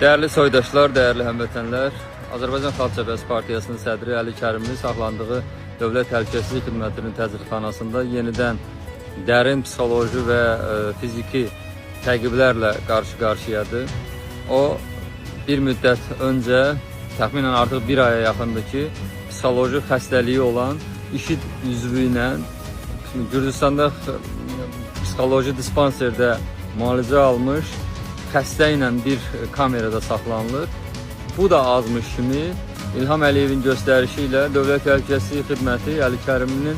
Değerli soydaşlar, değerli həmvətənlər, Azərbaycan Xalq Cəbhəsi Partiyasının sədri Əli Kərimli saxlandığı Dövlət Təhlükəsizlik Xidmətinin təcridxanasında yenidən dərin psixoloji və fiziki təqiblərlə qarşı-qarşıyadır. O, bir müddət öncə, təxminən artıq bir aya yaxındır ki, psixoloji xəstəliyi olan IŞİD üzvü ilə Gürcüstanda psixoloji dispanserdə müalicə almış xəstə ilə bir kamerada saxlanılır. Bu da azmış kimi İlham Əliyevin göstərişi ilə Dövlət Təhlükəsizlik Xidməti Əli Kərimlinin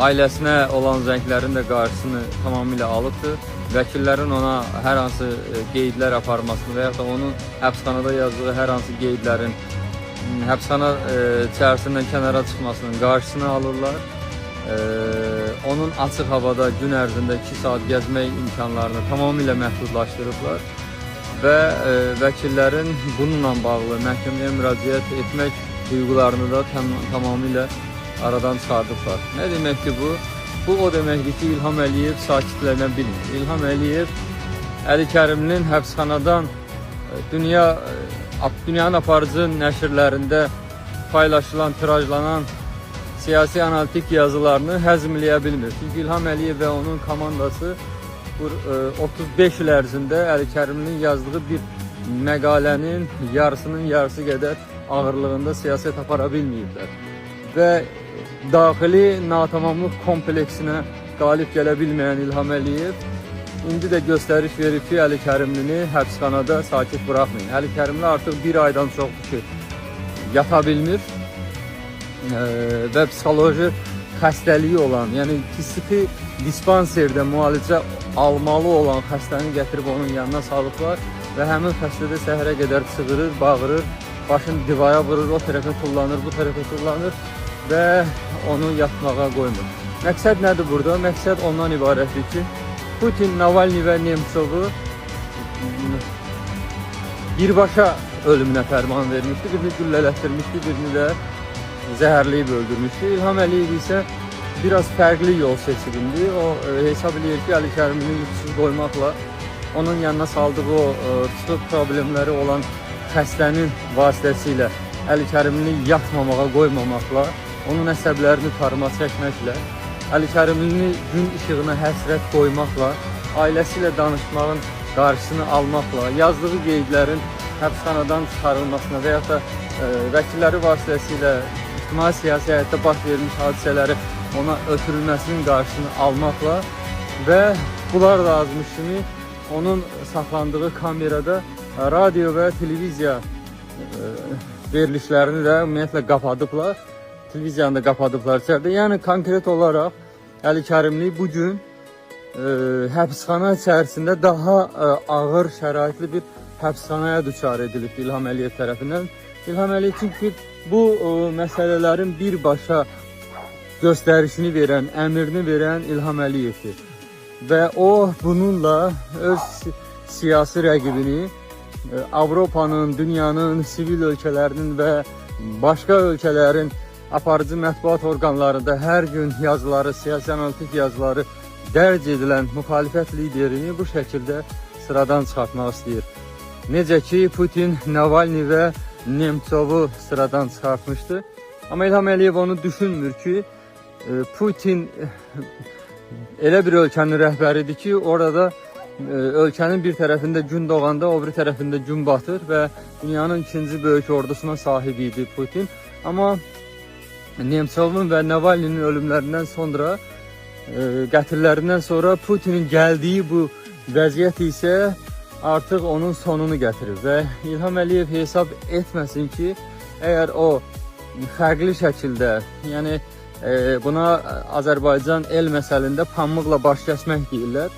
ailəsinə olan zənglərin də qarşısını tamamilə alıbdır. Vəkillərin ona hər hansı qeydlər aparmasını və ya da onun həbsxanada yazdığı hər hansı qeydlərin həbsxana içərisindən kənara çıxmasının qarşısını alırlar. Onun açıq havada gün ərzində 2 saat gəzmək imkanlarını tamamilə məhdudlaşdırıblar və vəkillərin bununla bağlı məhkəməyə müraciət etmək duyğularını da tamamilə aradan çıxardıblar. Nə demək ki bu? Bu o deməkdir ki, İlham Əliyev sakitlənə bilmir. İlham Əliyev Əli Kərimlinin həbsxanadan dünyanın aparıcı nəşrlərində paylaşılan, tirajlanan siyasi analitik yazılarını həzmləyə bilmir. Çünki İlham Əliyev və onun komandası 35 il ərzində Əli Kərimlinin yazdığı bir məqalənin yarısının yarısı qədər ağırlığında siyasət apara bilməyiblər. Və daxili natamamlıq kompleksinə qalib gələ bilməyən İlham Əliyev indi də göstəriş verir ki, Əli Kərimlini həbsxanada sakit buraxmayın. Əli Kərimli artıq bir aydan çoxdur ki, yata bilmir və psixoloji xəstəliyi olan, yəni psixi dispanserdə müalicə almalı olan xəstəni gətirib onun yanına salıblar və həmin xəstədə səhərə qədər çığırır, bağırır, başını divara vurur, o tərəfə tullanır, bu tərəfə tullanır və onu yatmağa qoymur. Məqsəd nədir burada? Məqsəd ondan ibarətdir ki, Putin Navalny və Nemtsovu birbaşa ölümünə fərman vermişdi, birini güllələtdirmişdi, birini də zəhərləyib öldürmüşdü. İlham Əliyev isə biraz fərqli yol seçilindi. O hesab edir ki, Əli Kərimlini yuxusuz qoymaqla, onun yanına saldığı o psixik problemləri olan xəstənin vasitəsilə Əli Kərimlini yatmamağa qoymamaqla, onun əsəblərini tarıma çəkməklə, Əli Kərimlini gün işığına həsrət qoymaqla, ailəsi ilə danışmağın qarşısını almaqla, yazdığı qeydlərin həbsxanadan çıxarılmasına və ya da vəkilləri vasitəsilə ictimai siyasi həyatda baş vermiş hadisələri ona ötürülməsinin qarşısını almaqla və bunlar da azmış kimi onun saxlandığı kamerada radio və televiziya verilişlərini də ümumiyyətlə qapadıblar. Televiziyanı da qapadıblar içəridə. Yəni konkret olaraq Əli Kərimli bugün həbsxana içərisində daha ağır şəraitli bir həbsxanaya düçar edilib İlham Əliyev tərəfindən. İlham Əliyev çünki bu məsələlərin birbaşa göstərişini verən, əmrini verən İlham Əliyevdir. Və o bununla öz siyasi rəqibini Avropanın, dünyanın, sivil ölkələrinin və başqa ölkələrin aparıcı mətbuat orqanlarında hər gün yazıları, siyasi analitik yazıları dərc edilən müxalifət liderini bu şəkildə sıradan çıxartmaq istəyir. Necə ki, Putin Navalny və Nemtsovu sıradan çıxartmışdı. Amma İlham Əliyev onu düşünmür ki, Putin elə bir ölkənin rəhbəridir ki, orada ölkənin bir tərəfində gün doğanda, o bir tərəfində gün batır və dünyanın ikinci böyük ordusuna sahib idi Putin. Amma Nemtsovun və Navalny'nin ölümlərindən sonra, qətillərindən sonra Putinin gəldiyi bu vəziyyət isə artıq onun sonunu gətirir və İlham Əliyev hesab etməsin ki, əgər o fərqli şəkildə, yəni buna Azərbaycan el məsəlində pamıqla baş kəsmək deyirlər,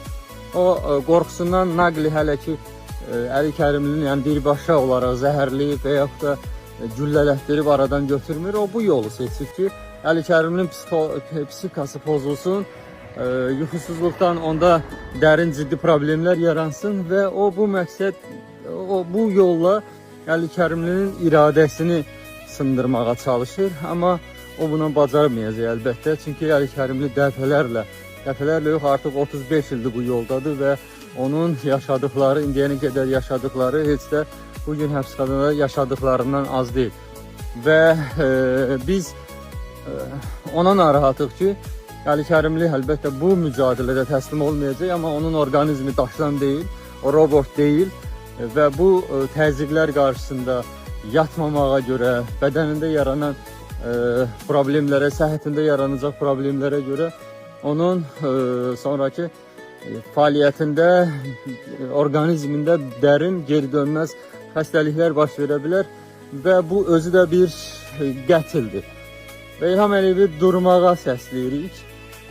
o qorxusundan naqli hələ ki Əli Kərimlinin yəni birbaşa olaraq zəhərləyib və yaxud da güllələtdirib aradan götürmür. O bu yolu seçir ki, Əli Kərimlinin psixikası pozulsun, yuxusuzluqdan onda dərin ciddi problemlər yaransın və o bu məqsəd, bu yolla Əli Kərimlinin iradəsini sındırmağa çalışır. Amma o buna bacarmayacaq əlbəttə. Çünki Əli Kərimli dəfələrlə yox, artıq 35 ildir bu yoldadır və onun yaşadıkları, indiyənə qədər yaşadıkları heç də bugün həbsxanada yaşadıklarından az deyil. Və biz ona narahatıq ki, Ali Kərimli əlbəttə bu mücadilədə təslim olmayacaq, amma onun orqanizmi daşdan deyil, o robot deyil və bu təzyiqlər qarşısında yatmamağa görə, bədənində yaranan problemlərə, səhhətində yaranacaq problemlərə görə onun sonraki fəaliyyətində, orqanizmində dərin geri dönməz xəstəliklər baş verə bilər və bu özü də bir qətildir. Və İlham Əliyevi durmağa səsləyirik.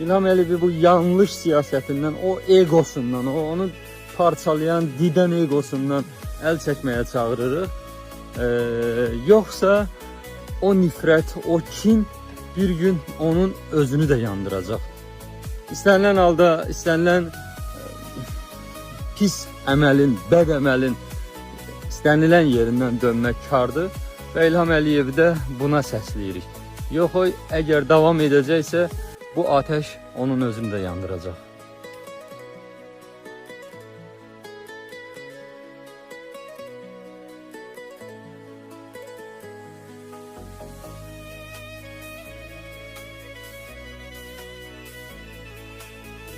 İlham Əliyevi bu yanlış siyasətindən, o egosundan, onu parçalayan, didən egosundan əl çəkməyə çağırırıq. Yoxsa o nifrət, o kin bir gün onun özünü də yandıracaq. İstənilən halda, istənilən pis əməlin, bəd əməlin istənilən yerindən dönmək kardır və İlham Əliyevi də buna səsləyirik. Yox, əgər davam edəcəksə, bu ateş onun özünü də yandıracaq.